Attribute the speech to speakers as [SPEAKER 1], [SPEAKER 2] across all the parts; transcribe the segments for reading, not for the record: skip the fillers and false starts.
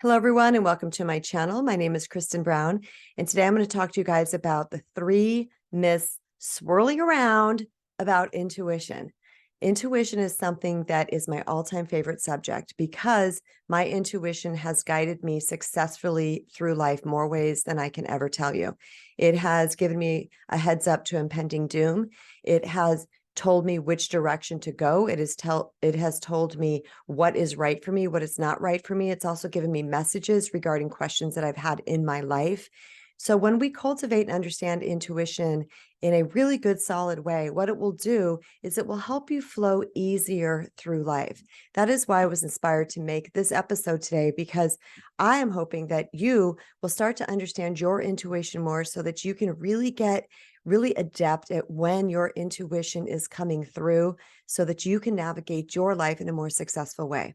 [SPEAKER 1] Hello, everyone, and welcome to my channel. My name is Kristen Brown, and today I'm going to talk to you guys about the 3 myths swirling around about intuition. Intuition is something that is my all-time favorite subject because my intuition has guided me successfully through life more ways than I can ever tell you. It has given me a heads up to impending doom. It has told me which direction to go. It has told me what is right for me, what is not right for me. It's also given me messages regarding questions that I've had in my life. So when we cultivate and understand intuition in a really good, solid way, what it will do is it will help you flow easier through life. That is why I was inspired to make this episode today, because I am hoping that you will start to understand your intuition more so that you can really get really adept at when your intuition is coming through so that you can navigate your life in a more successful way.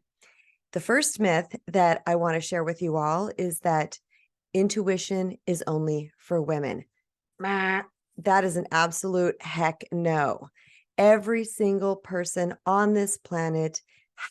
[SPEAKER 1] The first myth that I want to share with you all is that intuition is only for women. That is an absolute heck no. Every single person on this planet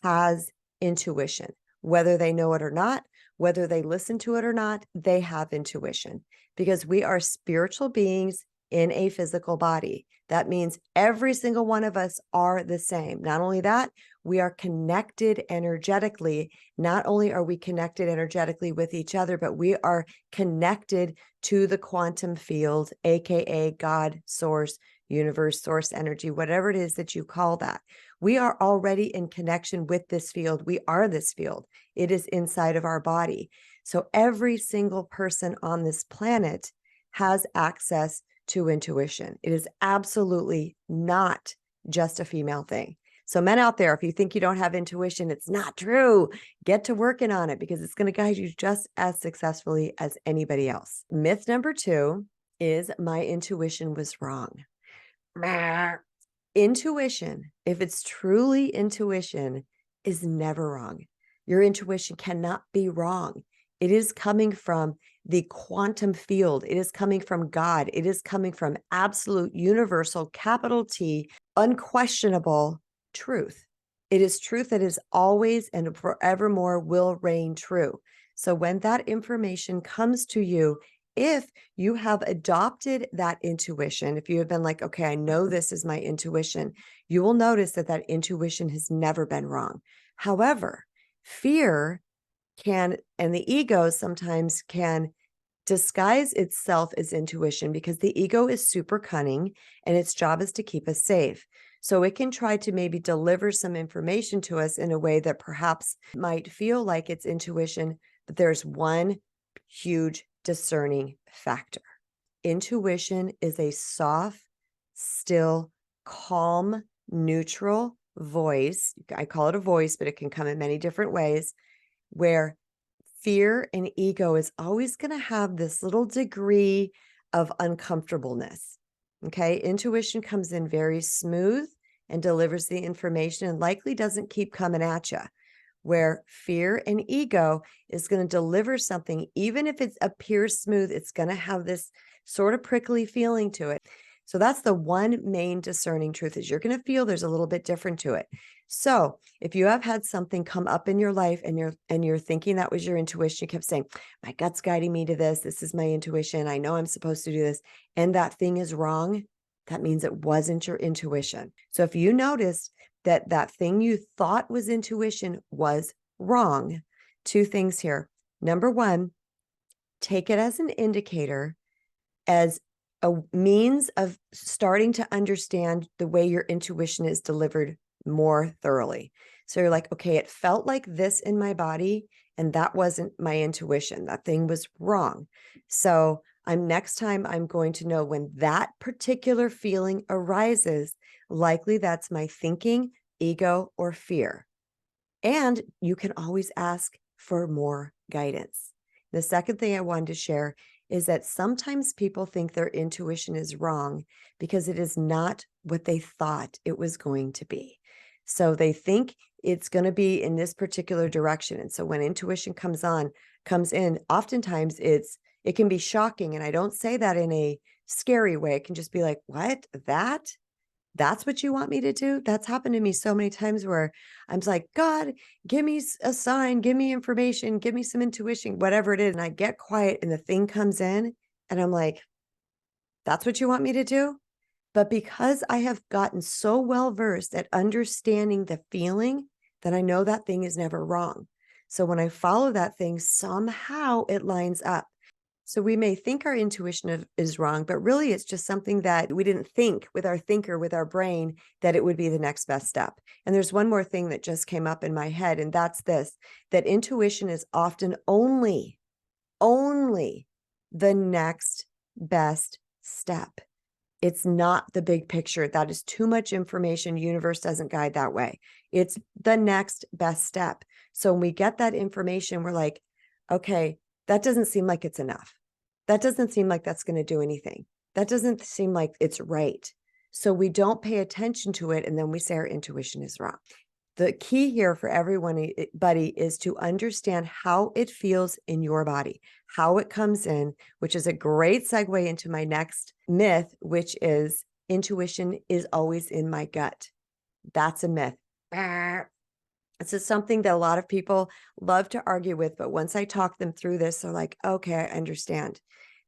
[SPEAKER 1] has intuition, whether they know it or not, whether they listen to it or not, they have intuition because we are spiritual beings in a physical body. That means every single one of us are the same. Not only that, we are connected energetically. Not only are we connected energetically with each other, but we are connected to the quantum field, aka God, source, universe, source energy, whatever it is that you call that. We are already in connection with this field. We are this field. It is inside of our body. So every single person on this planet has access to intuition. It is absolutely not just a female thing. So men out there, if you think you don't have intuition, it's not true. Get to working on it because it's going to guide you just as successfully as anybody else. Myth number 2 is my intuition was wrong. Intuition, if it's truly intuition, is never wrong. Your intuition cannot be wrong. It is coming from the quantum field. It is coming from God. It is coming from absolute universal, capital T, unquestionable truth. It is truth that is always and forevermore will reign true. So when that information comes to you, if you have adopted that intuition, if you have been like, okay, I know this is my intuition, you will notice that that intuition has never been wrong. However, fear can, and the ego sometimes can disguise itself as intuition because the ego is super cunning and its job is to keep us safe. So it can try to maybe deliver some information to us in a way that perhaps might feel like it's intuition, but there's one huge discerning factor. Intuition is a soft, still, calm, neutral voice. I call it a voice, but it can come in many different ways, where fear and ego is always going to have this little degree of uncomfortableness. Okay. Intuition comes in very smooth and delivers the information and likely doesn't keep coming at you, where fear and ego is going to deliver something. Even if it appears smooth, it's going to have this sort of prickly feeling to it. So that's the one main discerning truth, is you're going to feel there's a little bit different to it. So if you have had something come up in your life and you're thinking that was your intuition, you kept saying, my gut's guiding me to this. This is my intuition. I know I'm supposed to do this. And that thing is wrong. That means it wasn't your intuition. So if you noticed that that thing you thought was intuition was wrong, 2 things here. Number 1, take it as an indicator, as a means of starting to understand the way your intuition is delivered more thoroughly. So you're like, okay, it felt like this in my body, and that wasn't my intuition. That thing was wrong. So next time I'm going to know when that particular feeling arises, likely that's my thinking, ego, or fear. And you can always ask for more guidance. The second thing I wanted to share is that sometimes people think their intuition is wrong because it is not what they thought it was going to be. So they think it's going to be in this particular direction. And so when intuition comes in, oftentimes it can be shocking. And I don't say that in a scary way. It can just be like, what? That? That's what you want me to do? That's happened to me so many times where I'm just like, God, give me a sign, give me information, give me some intuition, whatever it is. And I get quiet and the thing comes in and I'm like, that's what you want me to do? But because I have gotten so well versed at understanding the feeling, that I know that thing is never wrong. So when I follow that thing, somehow it lines up. So we may think our intuition is wrong, but really it's just something that we didn't think with our thinker, with our brain, that it would be the next best step. And there's one more thing that just came up in my head, and that's this, that intuition is often only the next best step. It's not the big picture. That is too much information. Universe doesn't guide that way. It's the next best step. So when we get that information, we're like, okay, that doesn't seem like it's enough. That doesn't seem like that's going to do anything. That doesn't seem like it's right. So we don't pay attention to it. And then we say our intuition is wrong. The key here for everyone, buddy, is to understand how it feels in your body, how it comes in, which is a great segue into my next myth, which is intuition is always in my gut. That's a myth. This is something that a lot of people love to argue with, but once I talk them through this, they're like, okay, I understand.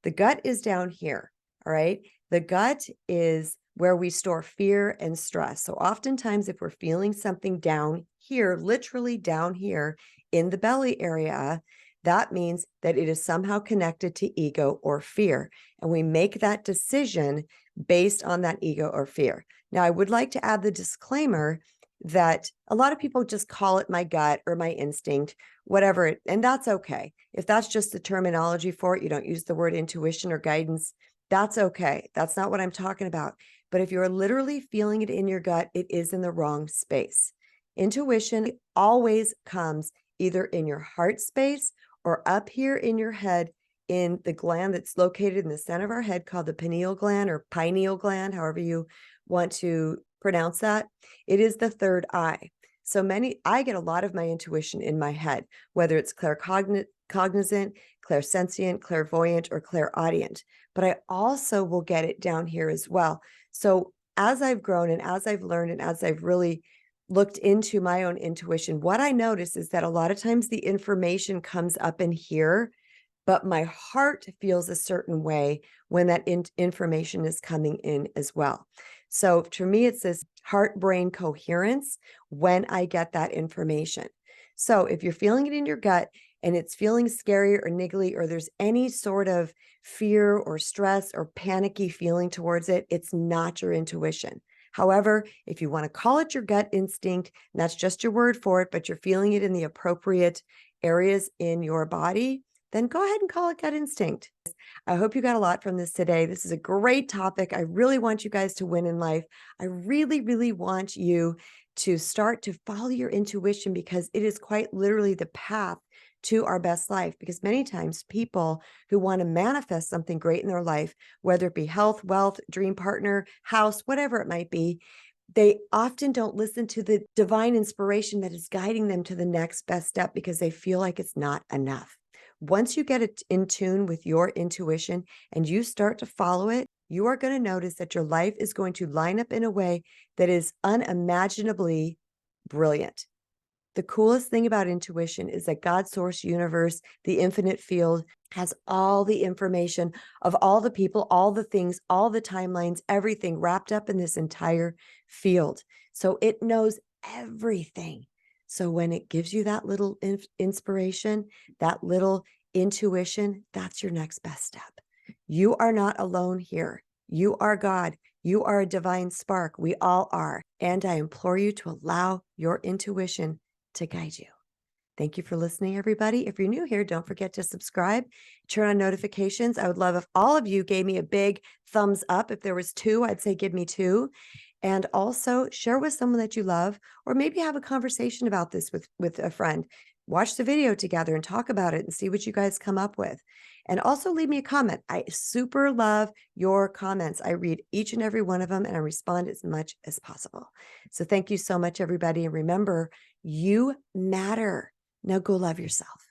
[SPEAKER 1] The gut is down here, all right? The gut is where we store fear and stress. So oftentimes if we're feeling something down here, literally down here in the belly area, that means that it is somehow connected to ego or fear. And we make that decision based on that ego or fear. Now, I would like to add the disclaimer that a lot of people just call it my gut or my instinct, whatever, and that's okay. If that's just the terminology for it, you don't use the word intuition or guidance, that's okay. That's not what I'm talking about. But if you're literally feeling it in your gut, it is in the wrong space. Intuition always comes either in your heart space or up here in your head in the gland that's located in the center of our head called the pineal gland or pineal gland, however you want to pronounce that. It is the third eye. So I get a lot of my intuition in my head, whether it's claircognizant, clairsentient, clairvoyant, or clairaudient. But I also will get it down here as well. So as I've grown and as I've learned and as I've really looked into my own intuition, what I notice is that a lot of times the information comes up in here, but my heart feels a certain way when that information is coming in as well. So for me, it's this heart-brain coherence when I get that information. So if you're feeling it in your gut and it's feeling scary or niggly, or there's any sort of fear or stress or panicky feeling towards it, it's not your intuition. However, if you want to call it your gut instinct, and that's just your word for it, but you're feeling it in the appropriate areas in your body, then go ahead and call it gut instinct. I hope you got a lot from this today. This is a great topic. I really want you guys to win in life. I really, really want you to start to follow your intuition because it is quite literally the path to our best life. Because many times people who want to manifest something great in their life, whether it be health, wealth, dream partner, house, whatever it might be, they often don't listen to the divine inspiration that is guiding them to the next best step because they feel like it's not enough. Once you get it in tune with your intuition and you start to follow it, you are going to notice that your life is going to line up in a way that is unimaginably brilliant. The coolest thing about intuition is that God, source, universe, the infinite field has all the information of all the people, all the things, all the timelines, everything wrapped up in this entire field. So it knows everything. So when it gives you that little inspiration, that little intuition, that's your next best step. You are not alone here. You are God. You are a divine spark. We all are. And I implore you to allow your intuition to guide you. Thank you for listening, everybody. If you're new here, don't forget to subscribe, turn on notifications. I would love if all of you gave me a big thumbs up. If there was 2, I'd say give me 2. And also share with someone that you love, or maybe have a conversation about this with a friend. Watch the video together and talk about it and see what you guys come up with. And also leave me a comment. I super love your comments. I read each and every one of them and I respond as much as possible. So thank you so much, everybody. And remember, you matter. Now go love yourself.